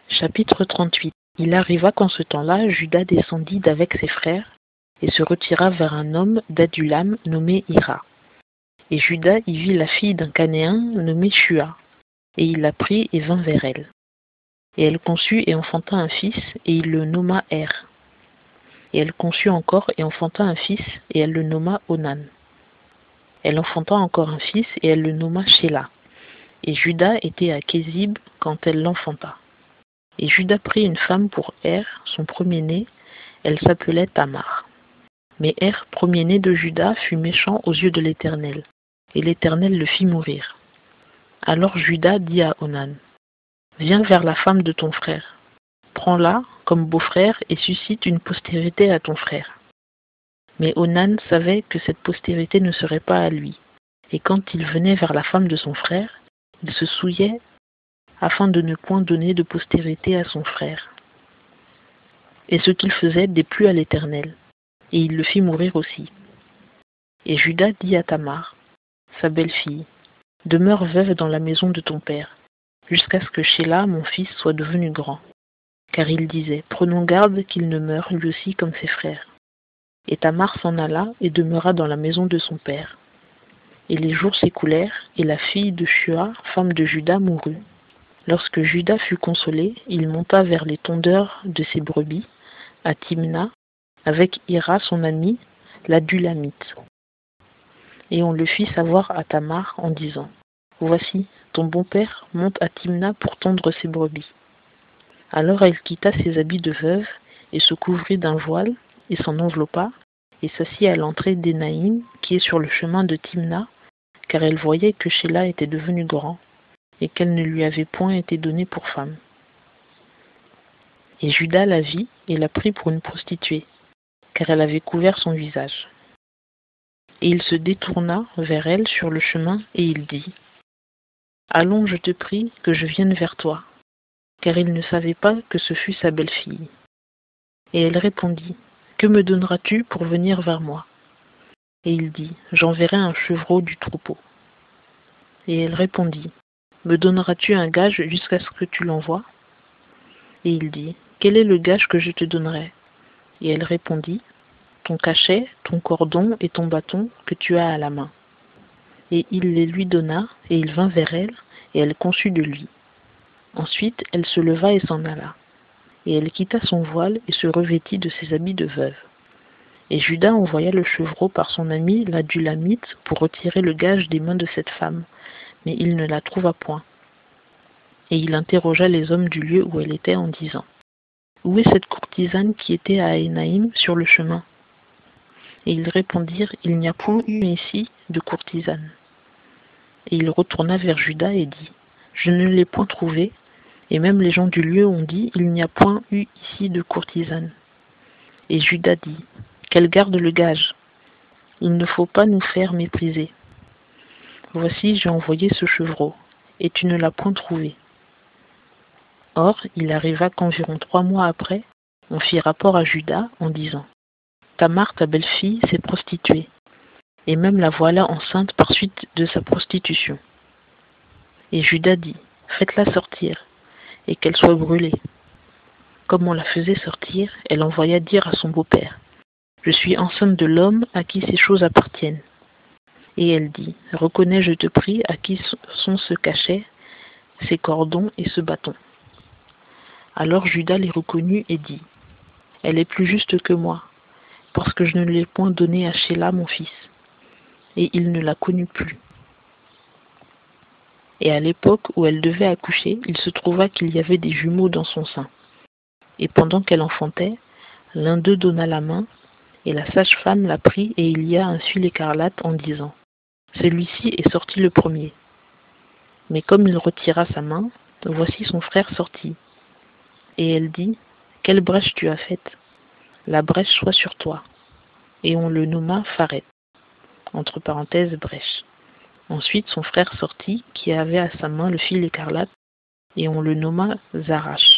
Chapitre 38. Il arriva qu'en ce temps-là, Juda descendit d'avec ses frères et se retira vers un homme d'Adulam nommé Hira. Et Juda y vit la fille d'un Canéen nommé Shua, et il la prit et vint vers elle. Et elle conçut et enfanta un fils, et il le nomma Er. Et elle conçut encore et enfanta un fils, et elle le nomma Onan. Elle enfanta encore un fils, et elle le nomma Shéla. Et Juda était à Kézib quand elle l'enfanta. Et Juda prit une femme pour Er, son premier-né, elle s'appelait Tamar. Mais Er, premier-né de Juda, fut méchant aux yeux de l'Éternel, et l'Éternel le fit mourir. Alors Juda dit à Onan, « Viens vers la femme de ton frère, prends-la comme beau-frère et suscite une postérité à ton frère. » Mais Onan savait que cette postérité ne serait pas à lui, et quand il venait vers la femme de son frère, il se souillait afin de ne point donner de postérité à son frère. Et ce qu'il faisait déplut à l'Éternel, et il le fit mourir aussi. Et Juda dit à Tamar, sa belle-fille, « Demeure veuve dans la maison de ton père, jusqu'à ce que Shéla, mon fils, soit devenu grand. » Car il disait, « Prenons garde qu'il ne meure lui aussi comme ses frères. » Et Tamar s'en alla et demeura dans la maison de son père. Et les jours s'écoulèrent, et la fille de Shua, femme de Juda, mourut. Lorsque Juda fut consolé, il monta vers les tondeurs de ses brebis, à Timna, avec Hira son ami, l'Adulamite. Et on le fit savoir à Tamar en disant, « Voici, ton bon-père monte à Timna pour tondre ses brebis. » Alors elle quitta ses habits de veuve, et se couvrit d'un voile, et s'en enveloppa, et s'assit à l'entrée d'Énaïm, qui est sur le chemin de Timna, car elle voyait que Shéla était devenu grand, et qu'elle ne lui avait point été donnée pour femme. Et Juda la vit, et la prit pour une prostituée, car elle avait couvert son visage. Et il se détourna vers elle sur le chemin, et il dit, « Allons, je te prie, que je vienne vers toi. » Car il ne savait pas que ce fût sa belle-fille. Et elle répondit, « Que me donneras-tu pour venir vers moi ?» Et il dit, « J'enverrai un chevreau du troupeau. » Et elle répondit, « Me donneras-tu un gage jusqu'à ce que tu l'envoies ?» Et il dit, « Quel est le gage que je te donnerai ?» Et elle répondit, « Ton cachet, ton cordon et ton bâton que tu as à la main. » Et il les lui donna, et il vint vers elle, et elle conçut de lui. Ensuite, elle se leva et s'en alla. Et elle quitta son voile et se revêtit de ses habits de veuve. Et Juda envoya le chevreau par son ami l'Adulamite pour retirer le gage des mains de cette femme, mais il ne la trouva point. Et il interrogea les hommes du lieu où elle était en disant, « Où est cette courtisane qui était à Énaïm sur le chemin ?» Et ils répondirent, « Il n'y a point eu ici de courtisane. » Et il retourna vers Juda et dit, « Je ne l'ai point trouvée, et même les gens du lieu ont dit, il n'y a point eu ici de courtisane. » Et Juda dit, « Qu'elle garde le gage. Il ne faut pas nous faire mépriser. Voici, j'ai envoyé ce chevreau, et tu ne l'as point trouvé. » Or, il arriva qu'environ 3 mois après, on fit rapport à Juda en disant, « Tamar, ta belle-fille, s'est prostituée, et même la voilà enceinte par suite de sa prostitution. » Et Juda dit, « Faites-la sortir, et qu'elle soit brûlée. » Comme on la faisait sortir, elle envoya dire à son beau-père, « Je suis enceinte de l'homme à qui ces choses appartiennent. » Et elle dit, « Reconnais, je te prie, à qui sont ce cachet, ces cordons et ce bâton. » Alors Juda les reconnut et dit, « Elle est plus juste que moi, parce que je ne l'ai point donnée à Shéla mon fils. » Et il ne la connut plus. Et à l'époque où elle devait accoucher, il se trouva qu'il y avait des jumeaux dans son sein. Et pendant qu'elle enfantait, l'un d'eux donna la main, et la sage-femme la prit et il y a un fil écarlate en disant, « Celui-ci est sorti le premier. » Mais comme il retira sa main, voici son frère sorti. Et elle dit, « Quelle brèche tu as faite? La brèche soit sur toi. » Et on le nomma Pharet, entre parenthèses brèche. Ensuite son frère sortit, qui avait à sa main le fil écarlate, et on le nomma Zarash.